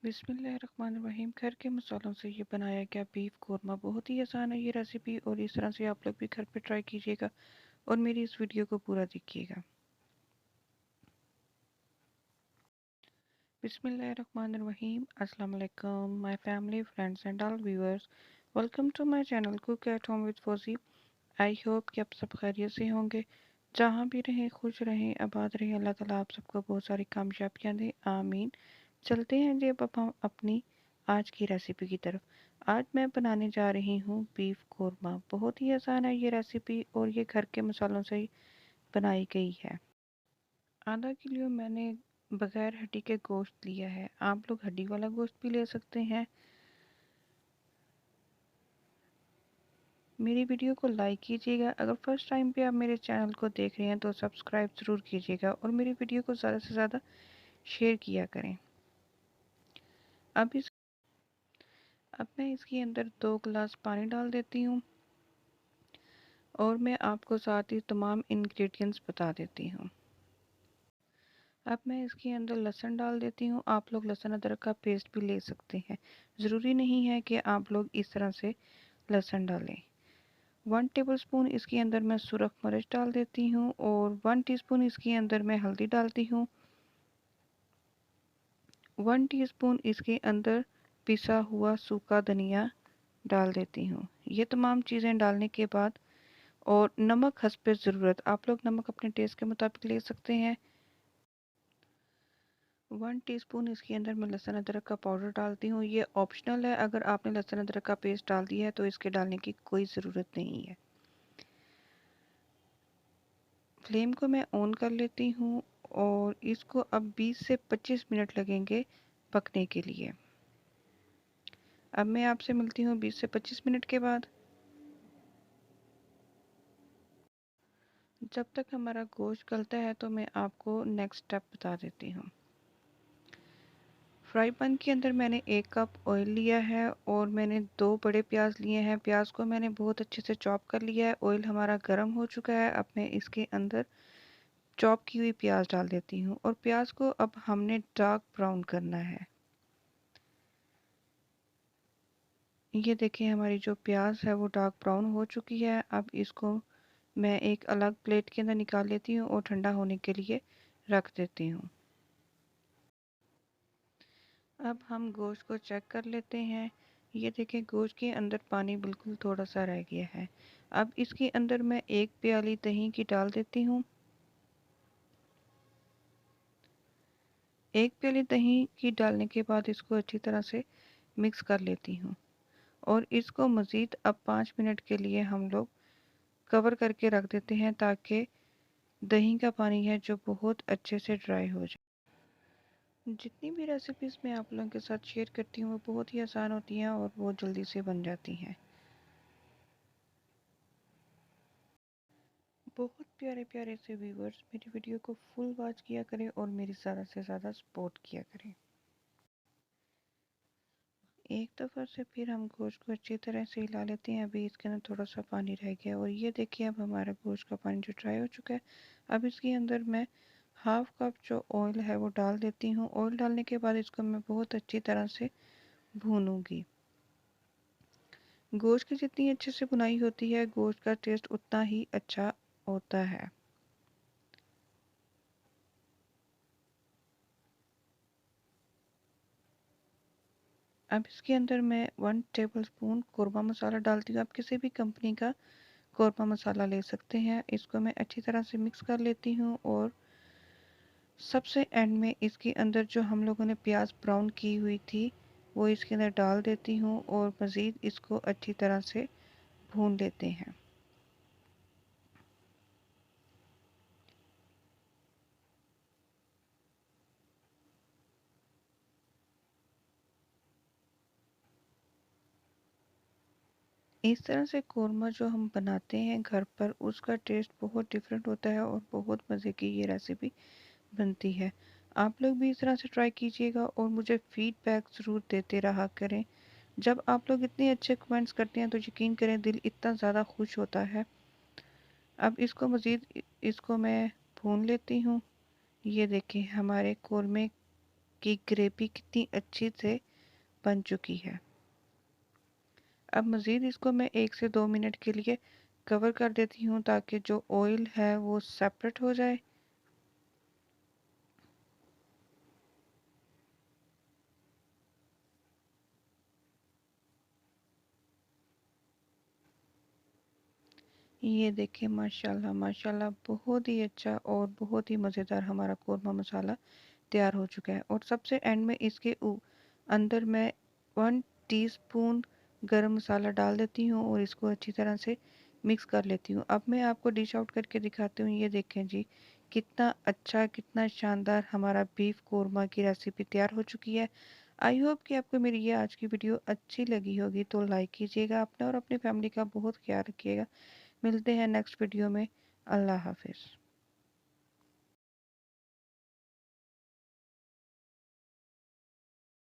बिस्मिल्लाहिर्रहमानिर्रहीम। घर के मसालों से ये बनाया गया बीफ कोरमा बहुत ही आसान है ये रेसिपी, और इस तरह से आप लोग भी घर पे ट्राई कीजिएगा और मेरी इस वीडियो को पूरा देखिएगा। बिस्मिल्लाहिर्रहमानिर्रहीम। अस्सलाम वालेकुम my family, friends and all viewers. Welcome to my channel cook at home with Fauji. I hope कि आप सब खैरियत से होंगे। जहाँ भी रहें खुश रहें, आबाद रहें। अल्लाह ताला आप सबको बहुत सारी कामयाबियाँ दें, आमीन। चलते हैं जी अब हम अपनी आज की रेसिपी की तरफ। आज मैं बनाने जा रही हूँ बीफ कोरमा। बहुत ही आसान है ये रेसिपी और ये घर के मसालों से ही बनाई गई है। आधा किलो मैंने बगैर हड्डी के गोश्त लिया है। आप लोग हड्डी वाला गोश्त भी ले सकते हैं। मेरी वीडियो को लाइक कीजिएगा। अगर फर्स्ट टाइम पे आप मेरे चैनल को देख रहे हैं तो सब्सक्राइब ज़रूर कीजिएगा और मेरी वीडियो को ज़्यादा से ज़्यादा शेयर किया करें। अब इस अब मैं इसके अंदर 2 गिलास पानी डाल देती हूँ और मैं आपको साथ ही तमाम इंग्रेडिएंट्स बता देती हूँ। अब मैं इसके अंदर लहसुन डाल देती हूँ। आप लोग लहसुन अदरक का पेस्ट भी ले सकते हैं। ज़रूरी नहीं है कि आप लोग इस तरह से लहसुन डालें। 1 टेबलस्पून इसके अंदर मैं सुरख मिर्च डाल देती हूँ और 1 टीस्पून इसके अंदर मैं हल्दी डालती हूँ। 1 टीस्पून इसके अंदर पिसा हुआ सूखा धनिया डाल देती हूँ। ये तमाम चीज़ें डालने के बाद और नमक हस्बे ज़रूरत, आप लोग नमक अपने टेस्ट के मुताबिक ले सकते हैं। 1 टीस्पून इसके अंदर मैं लहसुन अदरक का पाउडर डालती हूँ। ये ऑप्शनल है, अगर आपने लहसुन अदरक का पेस्ट डाल दिया है तो इसके डालने की कोई ज़रूरत नहीं है। फ्लेम को मैं ऑन कर लेती हूँ और इसको अब 20 से 25 मिनट लगेंगे पकने के लिए। अब मैं आपसे मिलती हूँ 20 से 25 मिनट के बाद। जब तक हमारा गोश्त गलता है तो मैं आपको नेक्स्ट स्टेप बता देती हूँ। फ्राई पैन के अंदर मैंने 1 कप ऑयल लिया है और मैंने 2 बड़े प्याज लिए हैं। प्याज को मैंने बहुत अच्छे से चॉप कर लिया है। ऑयल हमारा गर्म हो चुका है। अब मैं इसके अंदर चॉप की हुई प्याज डाल देती हूँ और प्याज को अब हमने डार्क ब्राउन करना है। ये देखिए हमारी जो प्याज है वो डार्क ब्राउन हो चुकी है। अब इसको मैं एक अलग प्लेट के अंदर निकाल लेती हूँ और ठंडा होने के लिए रख देती हूँ। अब हम गोश्त को चेक कर लेते हैं। ये देखिए गोश्त के अंदर पानी बिल्कुल थोड़ा सा रह गया है। अब इसके अंदर मैं 1 प्याली दही की डाल देती हूँ। 1 प्याली दही की डालने के बाद इसको अच्छी तरह से मिक्स कर लेती हूँ और इसको मज़ीद अब 5 मिनट के लिए हम लोग कवर करके रख देते हैं ताकि दही का पानी है जो बहुत अच्छे से ड्राई हो जाए। जितनी भी रेसिपीज़ मैं आप लोगों के साथ शेयर करती हूँ वो बहुत ही आसान होती हैं और बहुत जल्दी से बन जाती हैं। बहुत प्यारे प्यारे से व्यूवर्स मेरी वीडियो को फुल वॉच किया करें और मेरी ज़्यादा से ज़्यादा सपोर्ट किया करें। एक दफ़ा से फिर हम गोश्त को अच्छी तरह से हिला लेते हैं। अभी इसके अंदर थोड़ा सा पानी रह गया और ये देखिए अब हमारा गोश्त का पानी जो ड्राई हो चुका है। अब इसके अंदर मैं हाफ कप जो ऑयल है वो डाल देती हूँ। ऑयल डालने के बाद इसको मैं बहुत अच्छी तरह से भूनूंगी। गोश्त की जितनी अच्छे से बुनाई होती है गोश्त का टेस्ट उतना ही अच्छा होता है। अब इसके अंदर मैं 1 टेबलस्पून कोरमा मसाला डालती हूँ। आप किसी भी कंपनी का कोरमा मसाला ले सकते हैं। इसको मैं अच्छी तरह से मिक्स कर लेती हूँ और सबसे एंड में इसके अंदर जो हम लोगों ने प्याज ब्राउन की हुई थी वो इसके अंदर डाल देती हूँ और मज़ीद इसको अच्छी तरह से भून लेते हैं। इस तरह से कोरमा जो हम बनाते हैं घर पर उसका टेस्ट बहुत डिफरेंट होता है और बहुत मज़े की ये रेसिपी बनती है। आप लोग भी इस तरह से ट्राई कीजिएगा और मुझे फीडबैक ज़रूर देते रहा करें। जब आप लोग इतने अच्छे कमेंट्स करते हैं तो यकीन करें दिल इतना ज़्यादा खुश होता है। अब इसको मज़ीद इसको मैं भून लेती हूँ। ये देखिए हमारे कोरमे इसकी ग्रेवी कितनी अच्छी से बन चुकी है। अब मज़ीद इसको मैं 1 से 2 मिनट के लिए कवर कर देती हूँ ताकि जो ऑयल है वो सेपरेट हो जाए। ये देखिए माशाल्लाह माशाल्लाह बहुत ही अच्छा और बहुत ही मज़ेदार हमारा कोरमा मसाला तैयार हो चुका है। और सबसे एंड में इसके अंदर मैं 1 टीस्पून गरम मसाला डाल देती हूँ और इसको अच्छी तरह से मिक्स कर लेती हूँ। अब मैं आपको डिश आउट करके दिखाती हूँ। ये देखें जी, कितना अच्छा कितना शानदार हमारा बीफ कोरमा की रेसिपी तैयार हो चुकी है। आई होप कि आपको मेरी ये आज की वीडियो अच्छी लगी होगी, तो लाइक कीजिएगा अपने और अपनी फैमिली का बहुत ख्याल रखिएगा। मिलते हैं नेक्स्ट वीडियो में। अल्लाह हाफिज़।